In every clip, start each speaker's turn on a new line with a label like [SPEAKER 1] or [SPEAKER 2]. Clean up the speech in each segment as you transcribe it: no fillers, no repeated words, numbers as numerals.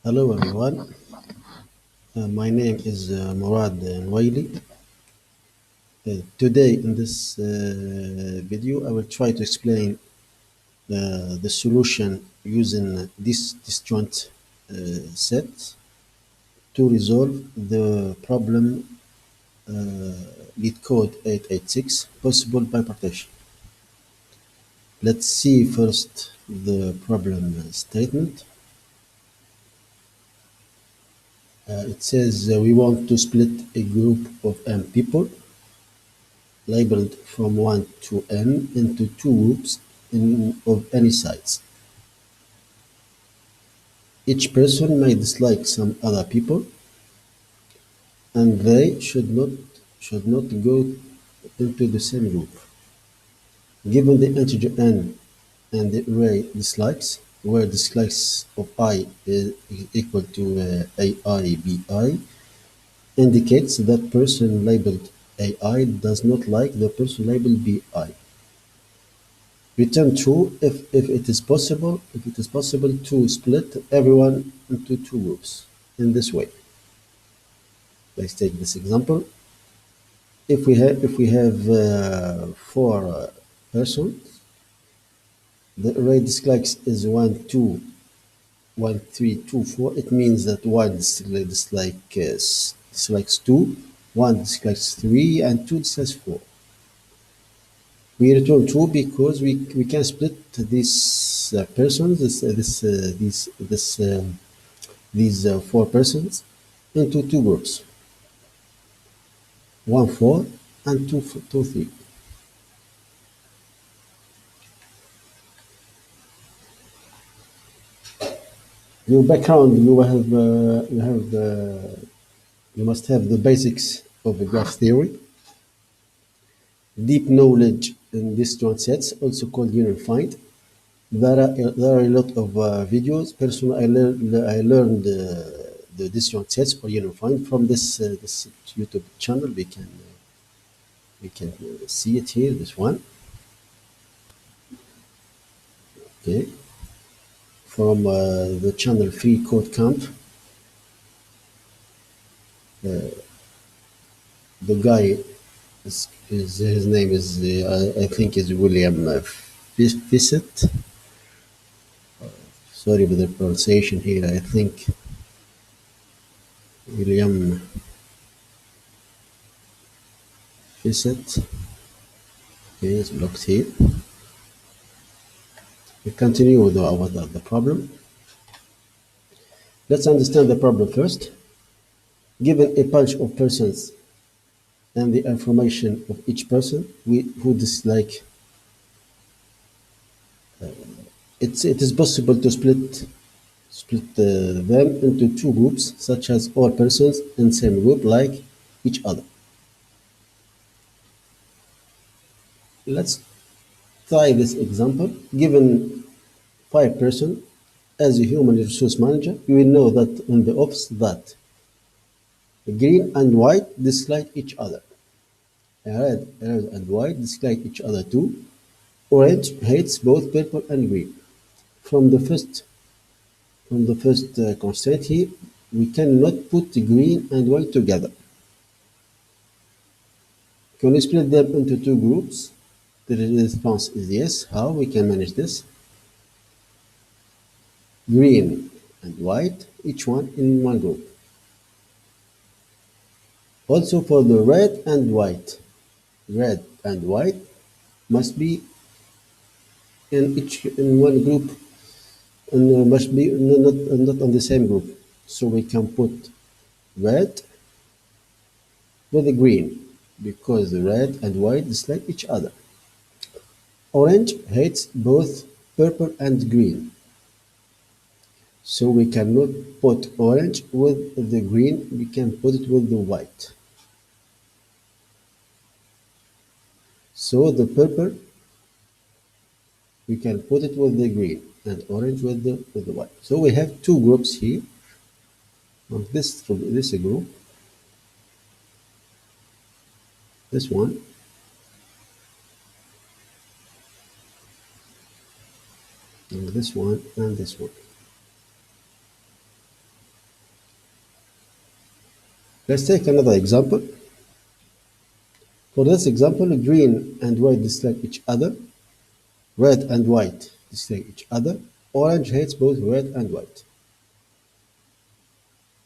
[SPEAKER 1] Hello everyone, my name is Murad Nwaili. Today in this video I will try to explain the solution using this disjoint set to resolve the problem leet code 886 possible bipartition. Let's see first the problem statement. It says we want to split a group of m people labeled from 1 to n into two groups of any size. Each person may dislike some other people, and they should not go into the same group. Given the integer n and the array dislikes, where dislikes of I is equal to AI bi, indicates that person labeled AI does not like the person labeled bi. Return true if it is possible to split everyone into two groups in this way. Let's take this example. If we have four persons, the array dislikes is 1, 2, 1, 3, 2, 4. It means that one dislikes 2, one dislikes 3, and 2 dislikes 4. We return true because we can split these persons, these four persons, into two groups, 1, 4, and 2, 2, 3. Your background, you must have the basics of the graph theory, deep knowledge in disjoint sets, also called unified. There are a lot of videos. Personally, I learned the disjoint sets or unified from this YouTube channel. We can see it here. This one, okay, from the channel Free Code Camp. The guy his name is I think is William Fissett. Sorry for the pronunciation here. I think William Fissett. Okay, it's blocked here. We continue with the problem. Let's understand the problem first. Given a bunch of persons and the information of each person who dislike, it is possible to split them into two groups, such as all persons in same group like each other. Let's try this example. Given 5 persons, as a human resource manager, you will know that in the office that green and white dislike each other. Red and white dislike each other too. Orange hates both purple and green. From the first constraint here, we cannot put green and white together. Can we split them into two groups? The response is yes. How we can manage this? Green and white, each one in one group. Also for the red and white must be in one group, and must be not on the same group. So we can put red with the green because the red and white dislike each other. Orange hates both purple and green. So we cannot put orange with the green, we can put it with the white. So the purple, we can put it with the green, and orange with the white. So we have two groups here. This group, this one, and this one, and this one. Let's take another example. For this example, green and white dislike each other. Red and white dislike each other. Orange hates both red and white.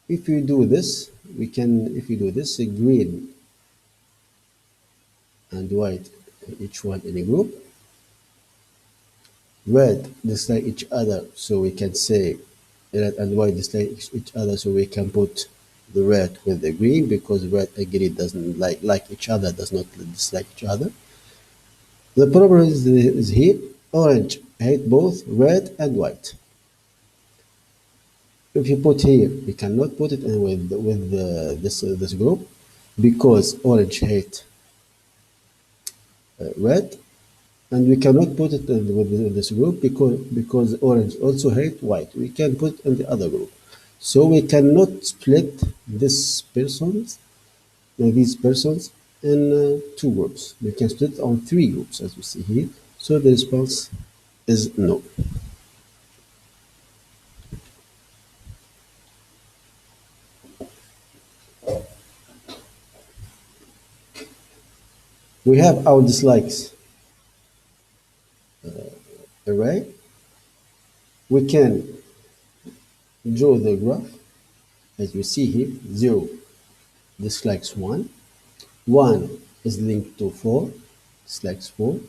[SPEAKER 1] If we do this, if we do this, green and white, each one in a group. Red dislike each other, so we can say red and white dislike each other, so we can put the red with the green because red and green doesn't like each other, does not dislike each other. The problem is here. Orange hate both red and white. If you put here, we cannot put it in with this group because orange hate red, and we cannot put it in with this group because orange also hate white. We can put it in the other group, so we cannot split these persons in two groups. We can split it on three groups as we see here. So the response is no. We have our dislikes array. We can draw the graph as we see here. 0 dislikes 1. 1 is linked to 4, dislikes 4.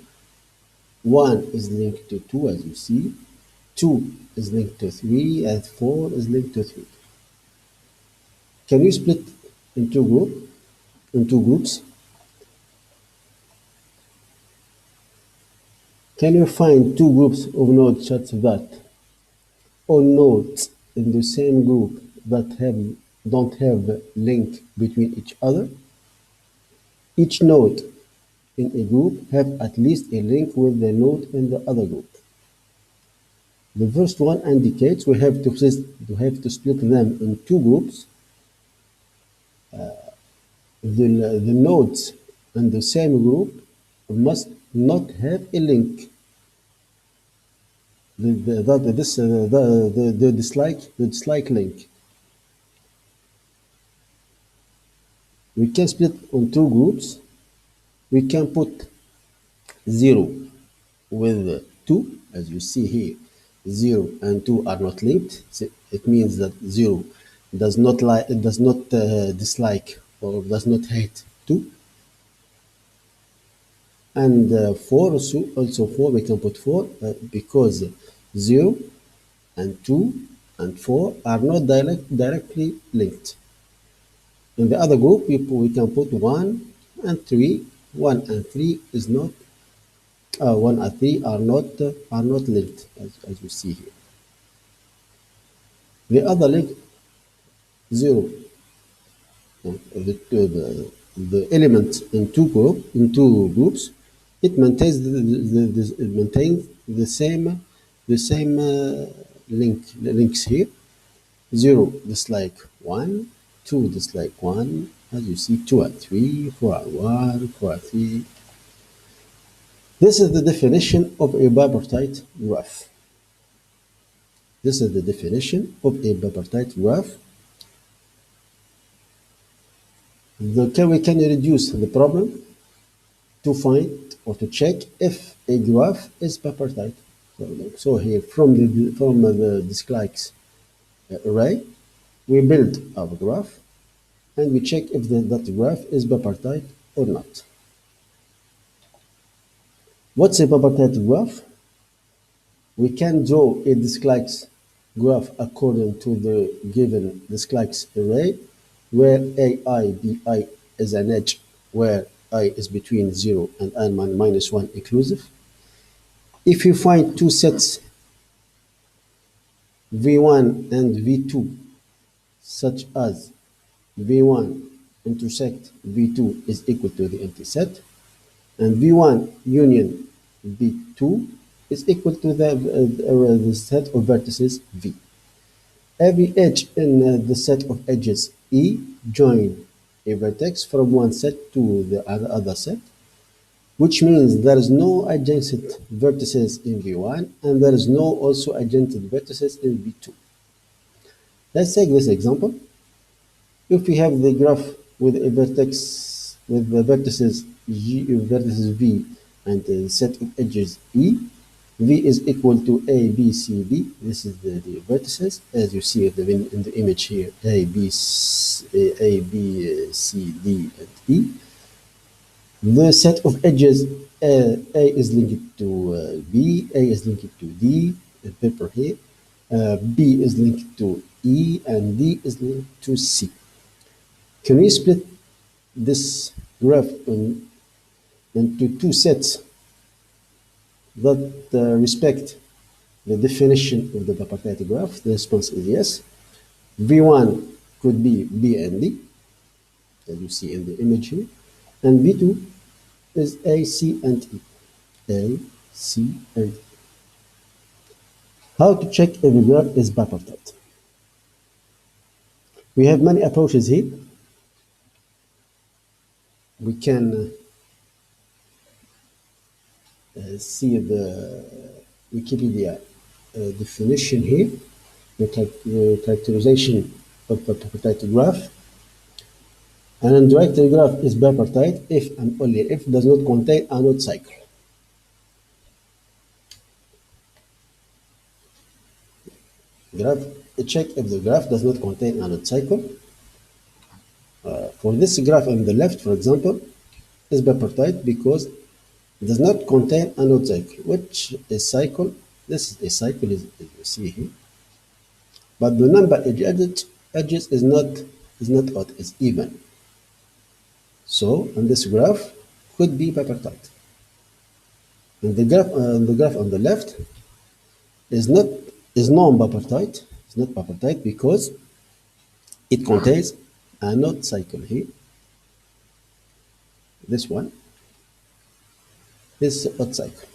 [SPEAKER 1] 1 is linked to 2 as you see. 2 is linked to 3 and 4 is linked to 3. Can you split in two groups? Can you find two groups of nodes such that all nodes in the same group that don't have a link between each other? Each node in a group have at least a link with the node in the other group. The first one indicates we have to split them in two groups. The nodes in the same group must not have a link. The dislike link. We can split on two groups. We can put 0 with 2, as you see here. 0 and 2 are not linked. So it means that 0 does not dislike or does not hate 2. And 4 also 4 we can put 4 because 0 and 2 and 4 are not directly linked. In the other group we can put 1 and 3. 1 and 3 is not 1 and 3 are not linked as we see here. The other link 0, the element in two groups, it maintains the same links here. 0 dislike 1, 2 dislike 1, as you see 2 and 3, 4 and 1, 4 and 3. This is the definition of a bipartite graph. This is the definition of a bipartite graph. We can reduce the problem to find or to check if a graph is bipartite. So here from the dislikes array, we build our graph and we check if that graph is bipartite or not. What's a bipartite graph? We can draw a dislikes graph according to the given dislikes array, where ai, bi is an edge where I is between 0 and n minus 1 inclusive. If you find two sets v1 and v2 such as v1 intersect v2 is equal to the empty set, and v1 union v2 is equal to the set of vertices v. Every edge in the set of edges E join a vertex from one set to the other set, which means there is no adjacent vertices in v1 and there is no also adjacent vertices in v2. Let's take this example. If we have the graph with a vertex with the vertices vertices v and a set of edges e, v is equal to a, b, c, d. This is the vertices as you see in the image here. A, B, C, D, and E. The set of edges A is linked to B, A is linked to D, the paper here. B is linked to E, and D is linked to C. Can we split this graph into two sets that respect the definition of the bipartite graph? The response is yes. V1 could be B and D, as you see in the image here, and V2 is A, C, and E. A, C, and E. How to check if a graph is bipartite? We have many approaches here. We can see the Wikipedia definition here, the characterization of a bipartite graph. An undirected graph is bipartite if and only if it does not contain a node cycle. Check if the graph does not contain a node cycle. For this graph on the left, for example, is bipartite because it does not contain a node cycle, which is cycle. This is a cycle, as you see here. But the number of edges is not odd, it's even. So, and this graph could be bipartite. And the graph on the left is non-bipartite. It's not bipartite because it contains a node cycle here. This one. This odd cycle.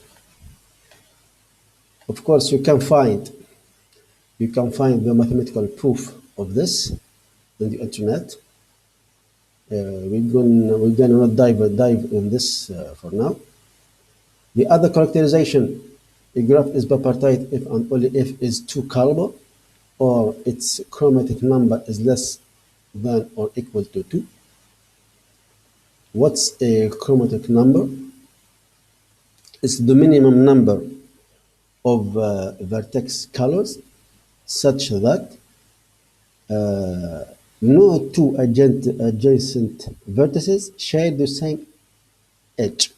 [SPEAKER 1] Of course, you can find the mathematical proof of this on the internet. We're gonna not dive in this for now. The other characterization, a graph is bipartite if and only if is two-columnar or its chromatic number is less than or equal to 2. What's a chromatic number? It's the minimum number of vertex colors such that no two adjacent vertices share the same edge.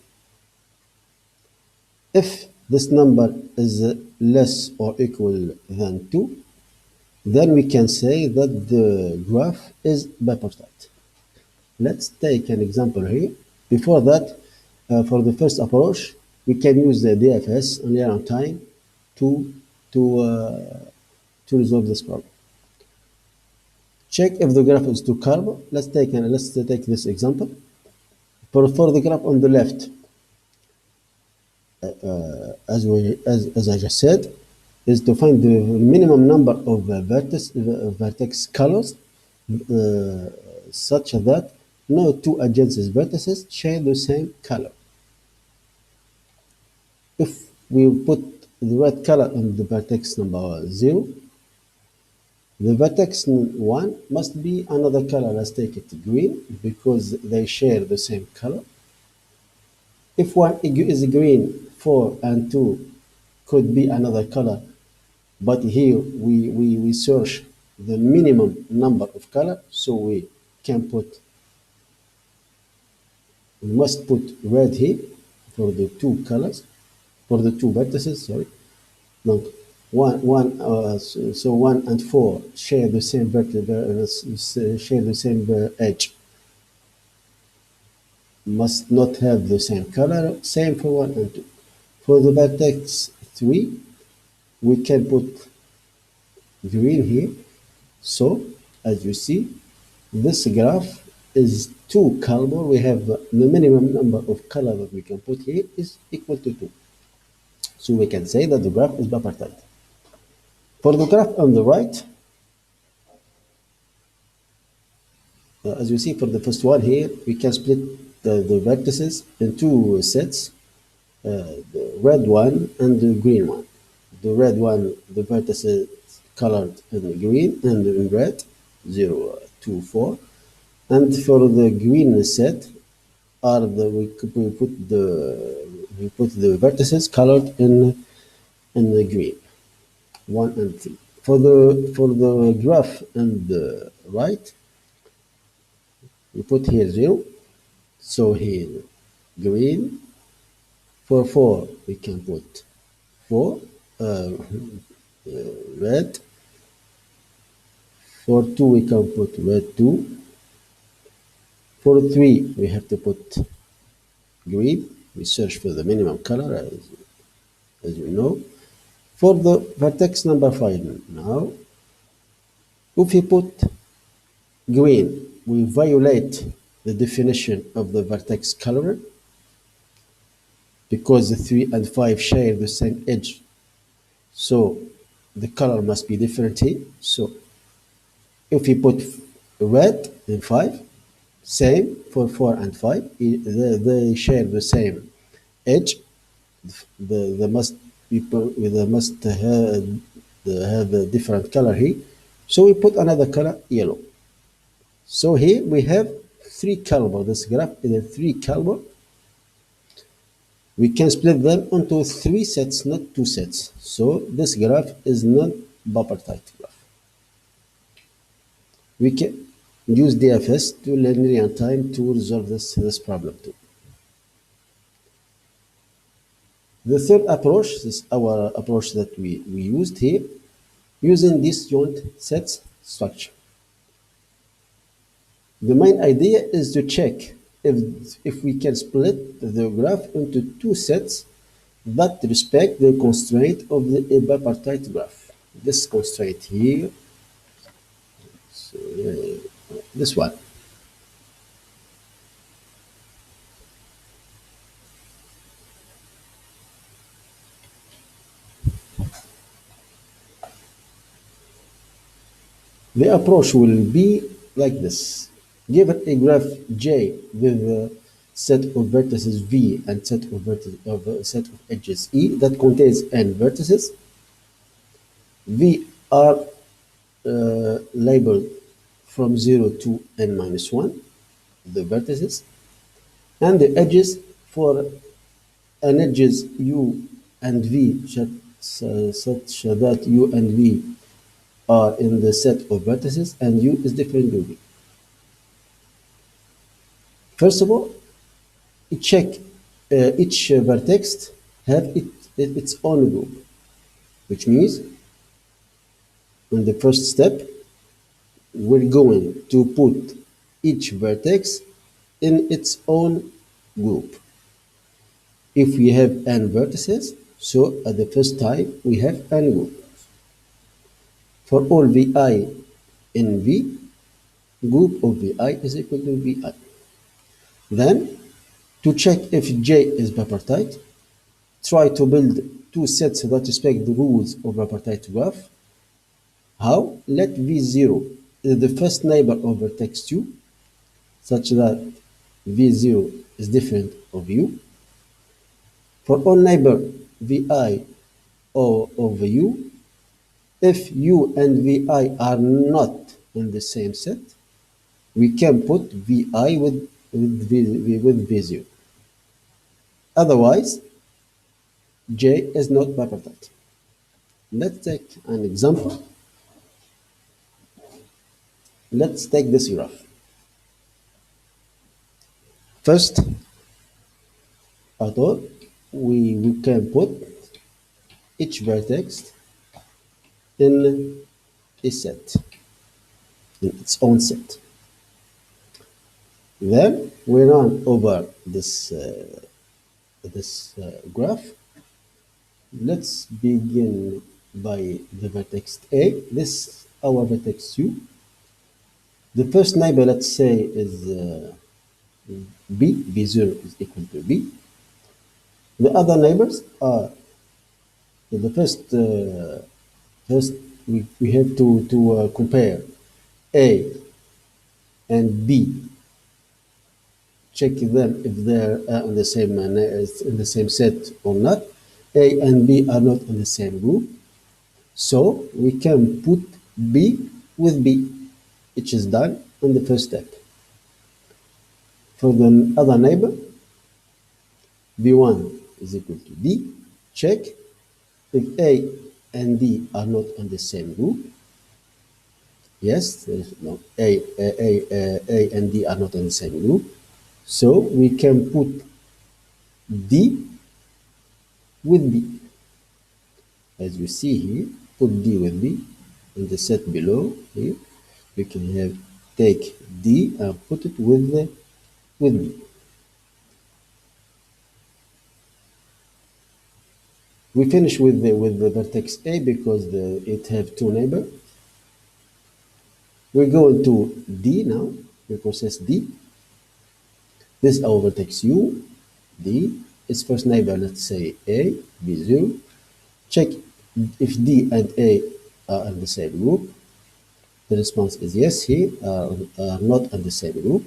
[SPEAKER 1] If this number is less or equal than 2, then we can say that the graph is bipartite. Let's take an example here. Before that, for the first approach, we can use the DFS and linear time to resolve this problem. Check if the graph is two-columnar. Let's take this example. For the graph on the left, as I just said, is to find the minimum number of vertex colors such that no two adjacent vertices share the same color. If we put the red color in the vertex number 0, the vertex 1 must be another color. Let's take it green because they share the same color. If 1 is green, 4 and 2 could be another color, but here we search the minimum number of color, so we must put red here for the two colors, for the two vertices, sorry. No, so 1 and 4 share the same edge. Must not have the same color. Same for 1 and 2. For the vertex 3, we can put green here. So, as you see, this graph is two-color. We have the minimum number of color that we can put here is equal to 2. So we can say that the graph is bipartite. For the graph on the right, as you see for the first one here, we can split the vertices in two sets, the red one and the green one. The red one, the vertices colored in green and in red, 0, 2, 4. And for the green set, are the we put the vertices colored in the green, 1 and 3. For the graph and the right, we put here 0. So here green. For 4 we can put 4, red. For 2 we can put red 2. For 3 we have to put green. We search for the minimum color as you know. For the vertex number 5 now, if we put green, we violate the definition of the vertex color because the 3 and 5 share the same edge. So the color must be different here. So if we put red in 5, same for 4 and 5, they share the same edge. They must have a different color here. So we put another color, yellow. So here we have 3 color. This graph is a 3 color. We can split them into 3 sets, not 2 sets. So this graph is not bipartite graph. We can use DFS to linear time to resolve this problem too. The third approach is our approach that we used here, using disjoint sets structure. The main idea is to check if we can split the graph into 2 sets that respect the constraint of the bipartite graph. This constraint here, so, this one. The approach will be like this. Given a graph J with a set of vertices V and set of edges E that contains n vertices, V are labeled from 0 to n minus 1, the vertices, and the edges for an edges U and V such that U and V are in the set of vertices and U is different to V. First of all, check each vertex have its own group, which means in the first step, we're going to put each vertex in its own group. If we have n vertices, so at the first time we have n group. For all Vi in V, group of Vi is equal to Vi. Then, to check if J is bipartite, try to build 2 sets that respect the rules of bipartite graph. How? Let V0 is the first neighbor of vertex 2, such that V0 is different of U. For all neighbor Vi of U, if U and Vi are not in the same set, we can put Vi with V0. Otherwise, J is not bipartite. Let's take an example. Let's take this graph. First, I thought we can put each vertex in a set, in its own set. Then we run over this graph. Let's begin by the vertex A. This is our vertex U. The first neighbor, let's say, is B. B0 is equal to B. The other neighbors are the first we have to compare A and B. Check them if they're in the same set or not. A and B are not in the same group, so we can put B with B, which is done. in the first step. For the other neighbor, B1 is equal to D. Check if A and D are not in the same group. Yes, there is no A and D are not in the same group. So we can put D with B. As we see here, put D with B in the set below here. We can have take D and put it with B. We finish with the vertex A because it have two neighbors. We go into D now. We process D. This is our vertex U, D. Its first neighbor, let's say A, B0. Check if D and A are in the same group. The response is yes, here are not in the same group.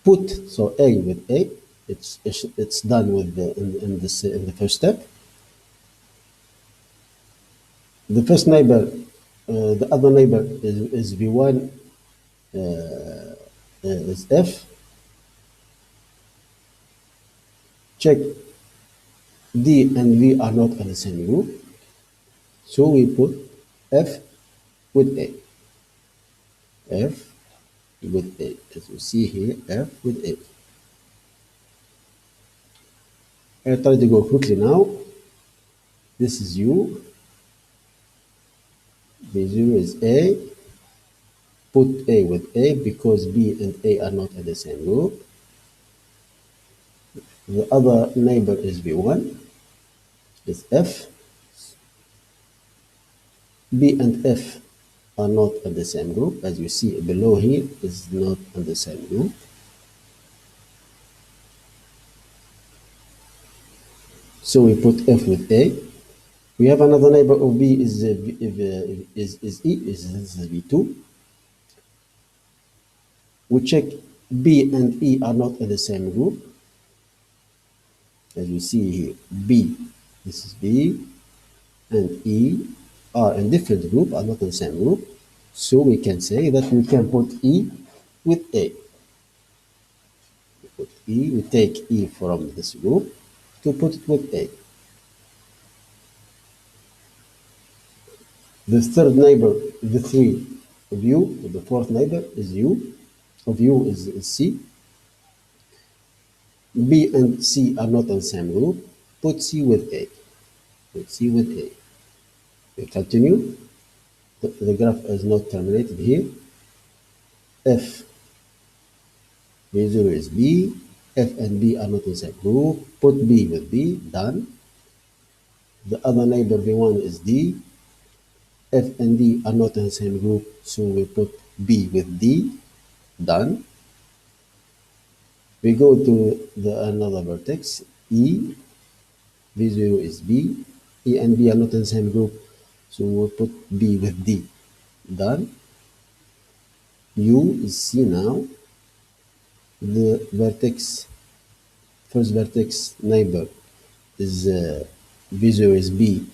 [SPEAKER 1] Put so A with A. It's done with in the first step. The first neighbor, the other neighbor is V1, is F. Check D and V are not in the same group. So we put F with A. F with A. As you see here, F with A. I try to go quickly now. This is U. B0 is A. Put A with A because B and A are not in the same group. The other neighbor is V1, is F. B and F are not in the same group. As you see below here, is not in the same group. So we put F with A. We have another neighbor of B is E, is V2. We check B and E are not in the same group. As you see here, B, this is B, and E are in different group, are not in the same group. So we can say that we can put E with A. We put E, we take E from this group to put it with A. The third neighbor, the three of U, the fourth neighbor is U, of U is C. B and C are not in the same group. Put C with A. Put C with A. We continue. The graph is not terminated here. F B0 is B. F and B are not in the same group. Put B with B. Done. The other neighbor V1 is D. F and D are not in the same group, so we put B with D. Done. We go to another vertex, E. V0 is B. E and B are not in the same group, so we'll put B with D. Done. U is C now. The vertex, first vertex neighbor is V0 is B.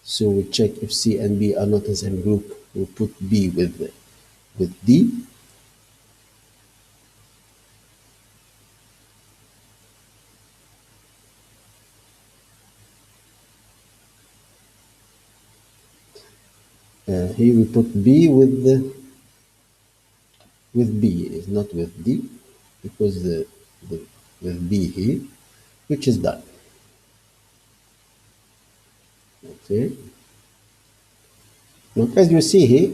[SPEAKER 1] So we check if C and B are not in the same group. We put B with D. Here we put B with B, is not with D, because with B here, which is done. Okay. Now, as you see here,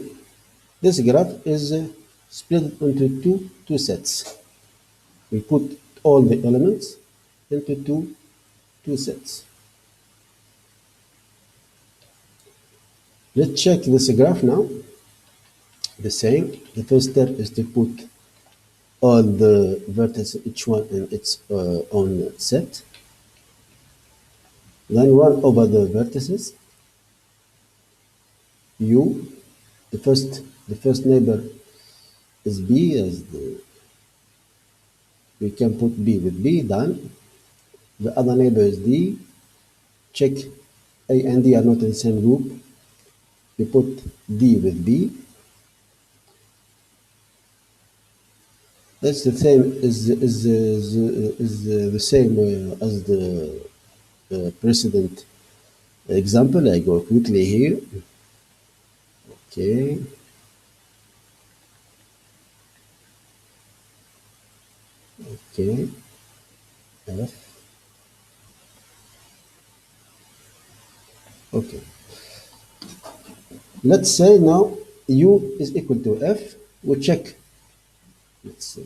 [SPEAKER 1] this graph is split into two sets. We put all the elements into two sets. Let's check this graph now. The same. The first step is to put all the vertices, each one in its own set. Then run over the vertices. U, the first neighbor is B, as we can put B with B. Done. The other neighbor is D. Check A and D are not in the same group. We put D with B. That's the same the same as the precedent example. I go quickly here. Okay, okay, F. Okay. Let's say now U is equal to F. We check. Let's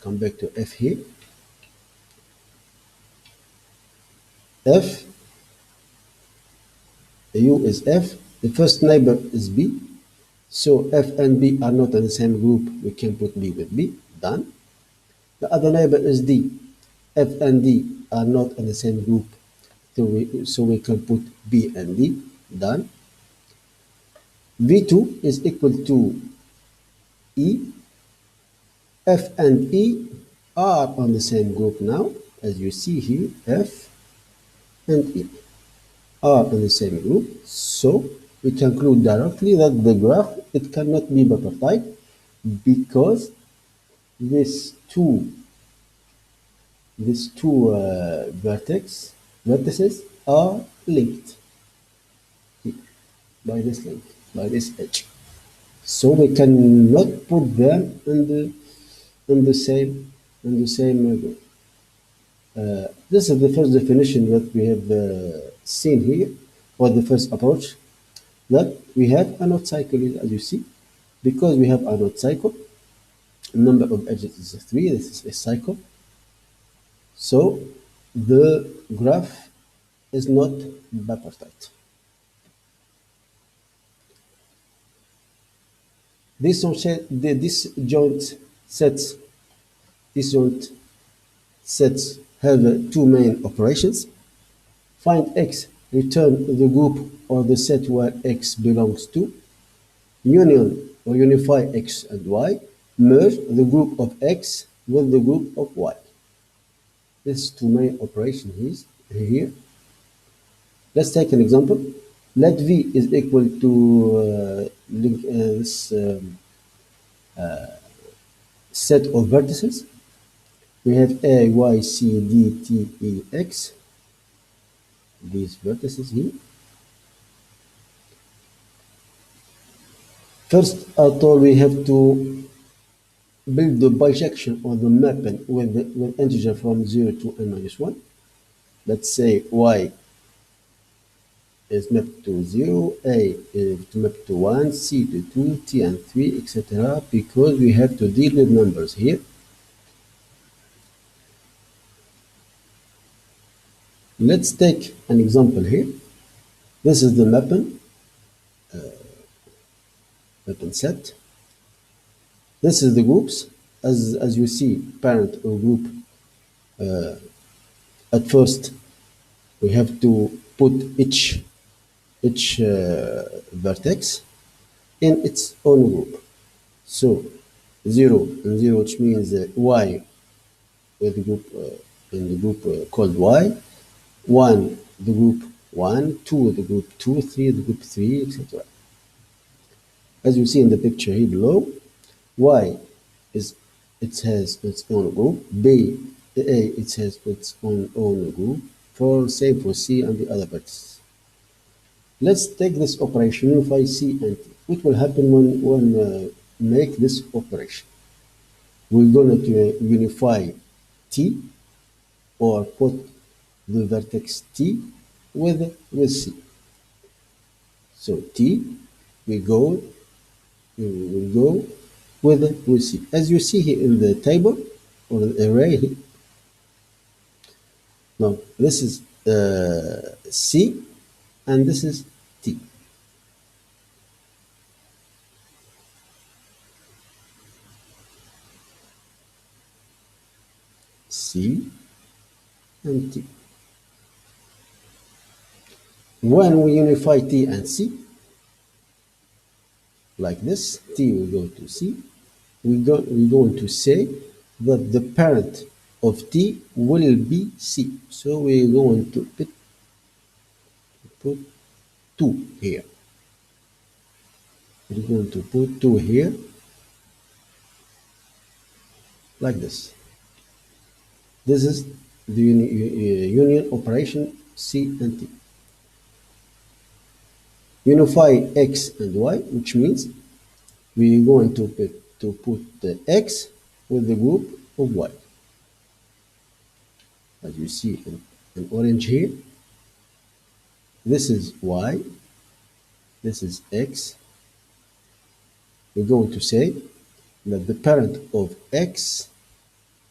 [SPEAKER 1] come back to F here. F, U is F. The first neighbor is B. So F and B are not in the same group. We can put B with B. Done. The other neighbor is D. F and D are not in the same group. So we can put B and D. Done. V2 is equal to E. F and E are on the same group now. As you see here, F and E are in the same group. So we conclude directly that the graph, it cannot be bipartite because these two vertices are linked by this link, by this edge. So we cannot put them in the same group. This is the first definition that we have seen here, or the first approach, that we have a knot cycle, as you see. Because we have a knot cycle, number of edges is 3, this is a cycle. So the graph is not bipartite. Sets, disjoint sets have two main operations. Find X, return the group or the set where X belongs to. Union or unify X and Y. Merge the group of X with the group of Y. This two main operations here. Let's take an example. Let V is equal to this set of vertices. We have A, Y, C, D, T, E, X. These vertices here. First, I thought we have to build the bijection or the mapping with integer from 0 to n minus 1. Let's say Y is mapped to 0, A is mapped to 1, C to 2, T and 3, etc. because we have to deal with numbers here. Let's take an example here. This is the mapping set. This is the groups. As you see, parent or group, at first we have to put each vertex in its own group. So 0 and 0, which means Y with the group in the group called Y, 1 the group 1, 2 the group 2, 3 the group 3, etc. As you see in the picture here below, Y it has its own group, B A it has its own group, same for C and the other vertices. Let's take this operation, unify C and T. What will happen when make this operation? We're going to unify T or put the vertex T with C. So T, we go with C. As you see here in the table or the array here, now this is C and this is T. C and T. When we unify T and C, like this, T will go to C, we're going to say that the parent of T will be C. So we're going to put 2 here. We're going to put 2 here. like this. This is the union operation C and T. Unify X and Y, which means we're going to put the X with the group of Y. As you see in orange here, this is Y, this is X. We're going to say that the parent of X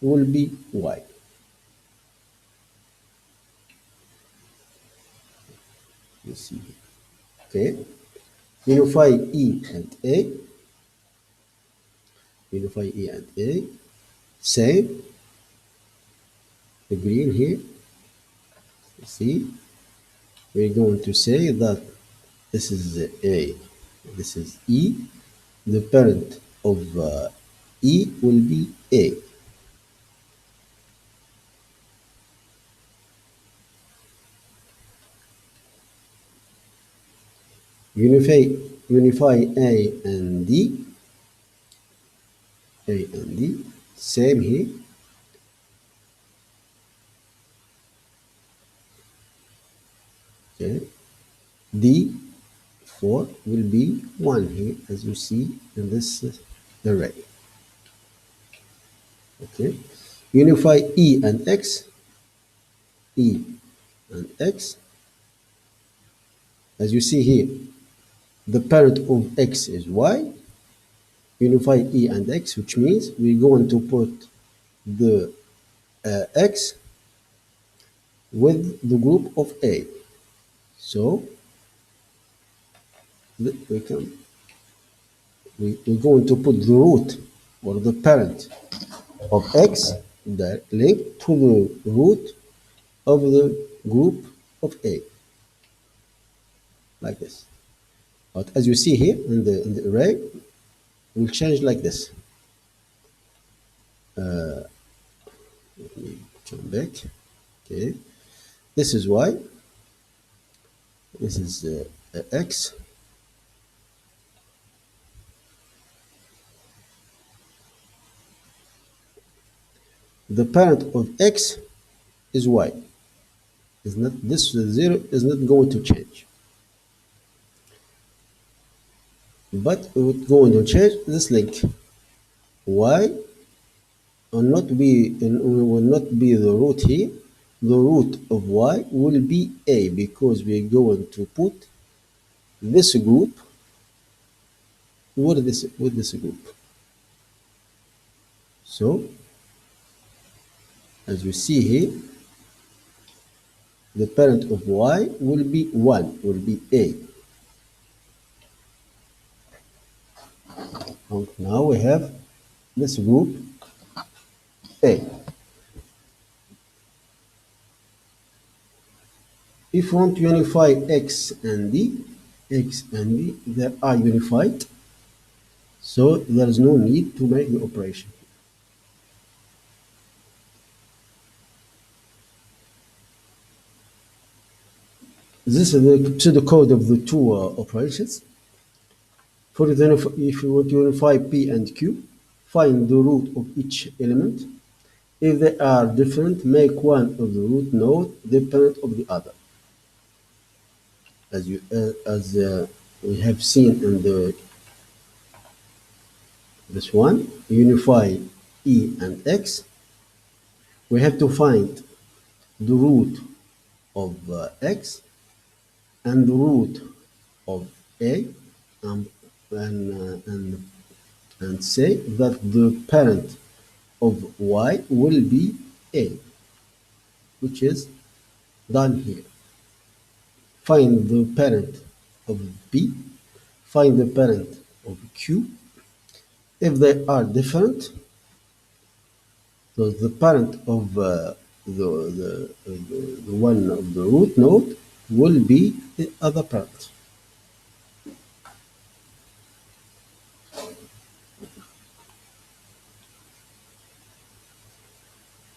[SPEAKER 1] will be Y. You see here. Okay. Unify E and A. Unify E and A. Same. The green here. You see. We're going to say that this is A. This is E. The parent of E will be A. Unify A and D. A and D. Same here. Okay. D4 will be 1 here, as you see in this array. Okay. Unify E and X. E and X. As you see here, the parent of X is Y. Unify E and X, which means we're going to put the X with the group of A. So we're going to put the root or the parent of X that linked to the root of the group of A, like this. But as you see here in the array, will change like this. Let me come back. Okay, this is Y. This is X. The parent of X is Y. Is not this 0 is not going to change, but it's going to change this link. Y will not be the root here. The root of Y will be A, because we're going to put this group with this group. So as you see here, the parent of Y will be 1, will be A. And now we have this group A. If you want to unify X and D, they are unified, so there is no need to make the operation. This is the pseudocode of the two operations. If you want to unify P and Q, find the root of each element. If they are different, make one of the root node the parent of the other. As we have seen in this one, unify E and X, we have to find the root of X and the root of A, and say that the parent of Y will be A, which is done here. Find the parent of B, find the parent of Q. If they are different, so the parent of the one of the root node will be the other parent.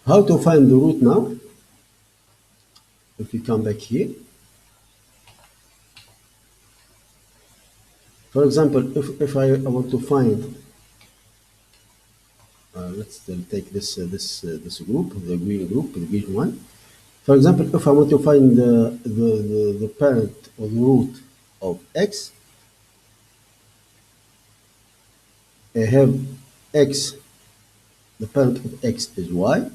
[SPEAKER 1] How to find the root now? If you come back here, for example, if I want to find let's take this group, the green group, the green one. For example, if I want to find the parent or the root of x, I have x, the parent of x is y,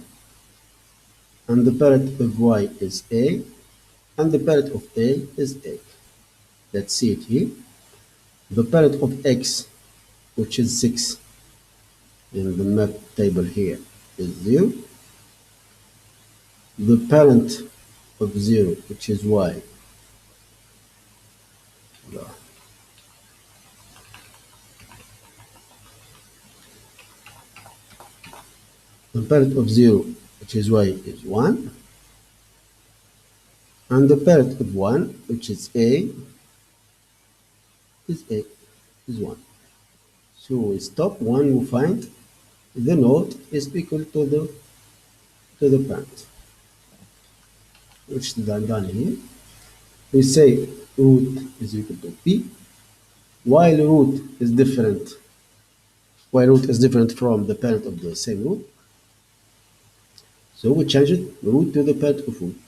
[SPEAKER 1] and the parent of y is a, and the parent of a is a. Let's see it here. The parent of x, which is 6 in the map table here, is 0. The parent of 0, which is y, the parent of 0, which is y, is 1. And the parent of 1, which is a, is 1. So we stop when we find the node is equal to the parent, which is done here. We say root is equal to p, while root is different from the parent of the same root. So we change it root to the parent of root.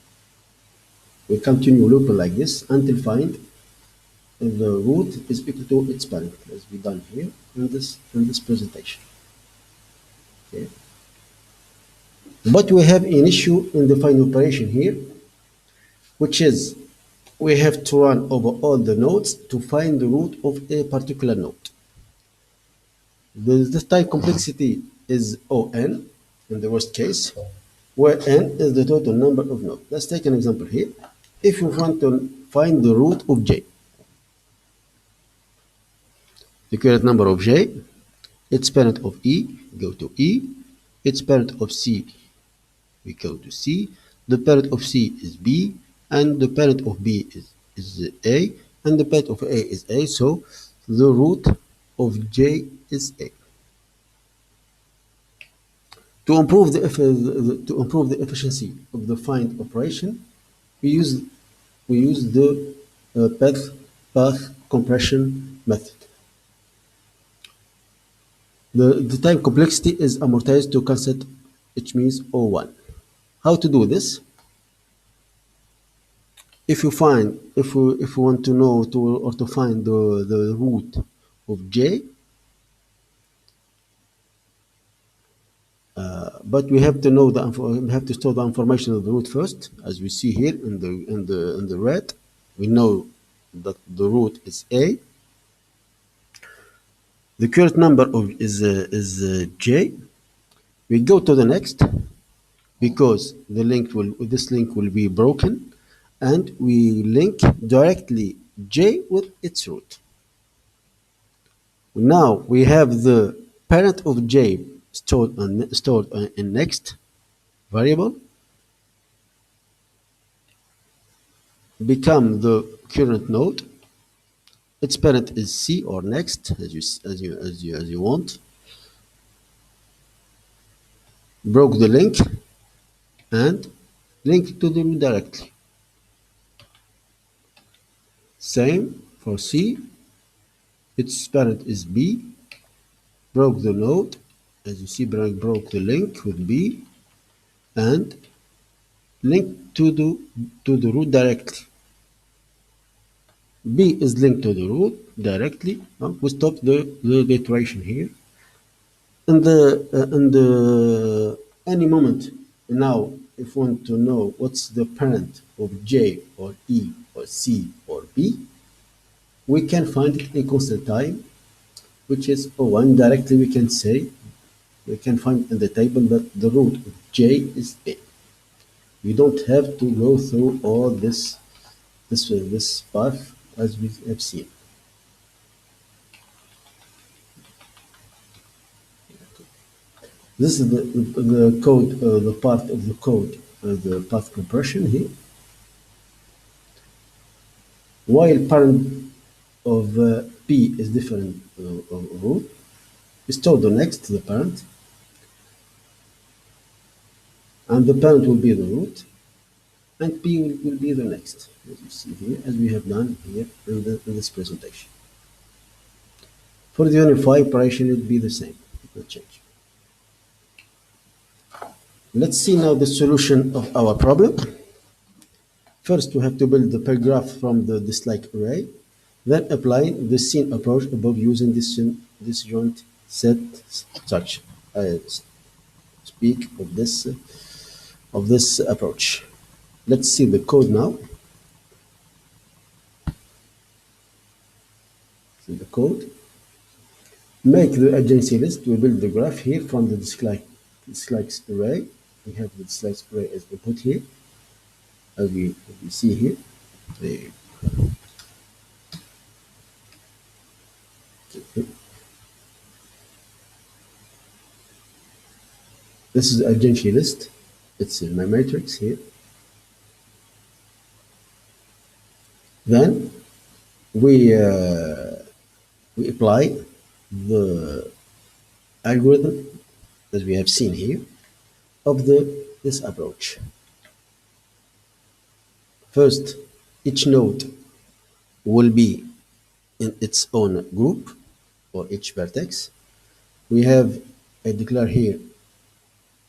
[SPEAKER 1] We continue looping like this until find the root is equal to its parent, as we done here in this presentation. Okay. But we have an issue in the final operation here, which is we have to run over all the nodes to find the root of a particular node. The time complexity is On in the worst case, where n is the total number of nodes. Let's take an example here. If you want to find the root of j, the current number of j, its parent of e, go to e, its parent of c, we go to c, the parent of c is b, and the parent of b is a, and the parent of a is a, so the root of j is a. To improve the efficiency of the find operation, we use the path compression method. The time complexity is amortized to constant, which means O1. How to do this? If you want to know to find the root of j, but we have to know we have to store the information of the root first, as we see here in the red. We know that the root is a. The current number is j. We go to the next because this link will be broken, and we link directly j with its root. Now we have the parent of j stored in next variable, become the current node. Its parent is c or next, as you want. Broke the link and link to the root directly. Same for c. Its parent is b. Broke the node, as you see, broke the link with b, and link to the root directly. B is linked to the root directly. We stop the iteration here. In the any moment now, if we want to know what's the parent of J or E or C or B, we can find it in constant time, which is O1. Directly we can say, we can find in the table that the root of J is A. You don't have to go through all this path as we have seen. This is the code, the part of the code, the path compression here. While parent of P is different of root, we store the next to the parent, and the parent will be the root, and P will be the next, as you see here, as we have done here in this presentation. For the unify operation, it will be the same, it will change. Let's see now the solution of our problem. First, we have to build the paragraph from the dislike array, then apply the scene approach above using disjoint set structure. I speak of this approach. Let's see the code now. See the code. Make the adjacency list. We build the graph here from the dislikes array. We have the dislikes array as input here, as we see here. The This is the adjacency list. It's in my matrix here. Then we apply the algorithm as we have seen here of this approach. First, each node will be in its own group or each vertex. I declare here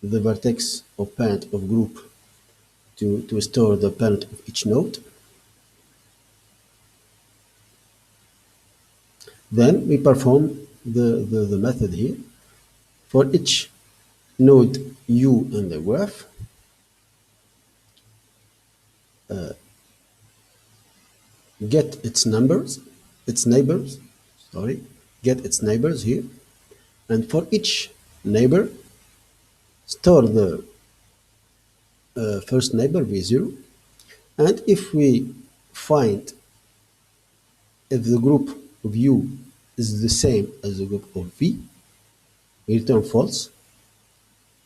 [SPEAKER 1] the vertex of parent of group to store the parent of each node. Then we perform the method here for each node u in the graph. Get its neighbors, get its neighbors here, and for each neighbor, store the first neighbor v0, and if we find if the group of u is the same as the group of v, we return false.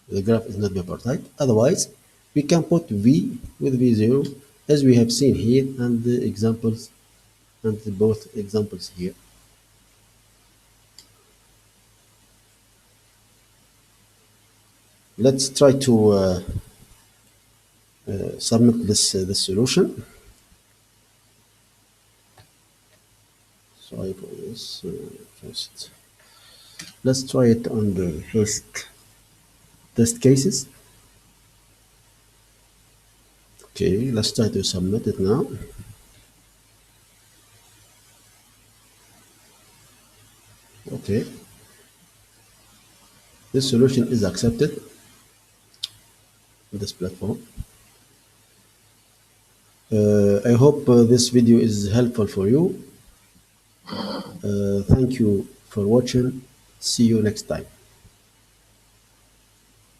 [SPEAKER 1] The graph is not bipartite. Otherwise, we can put v with v0 as we have seen here and the examples and both examples here. Let's try to submit this solution. Sorry for this. First, let's try it on the first test cases. Okay, let's try to submit it now. Okay, this solution is accepted on this platform. I hope this video is helpful for you. Thank you for watching. See you next time.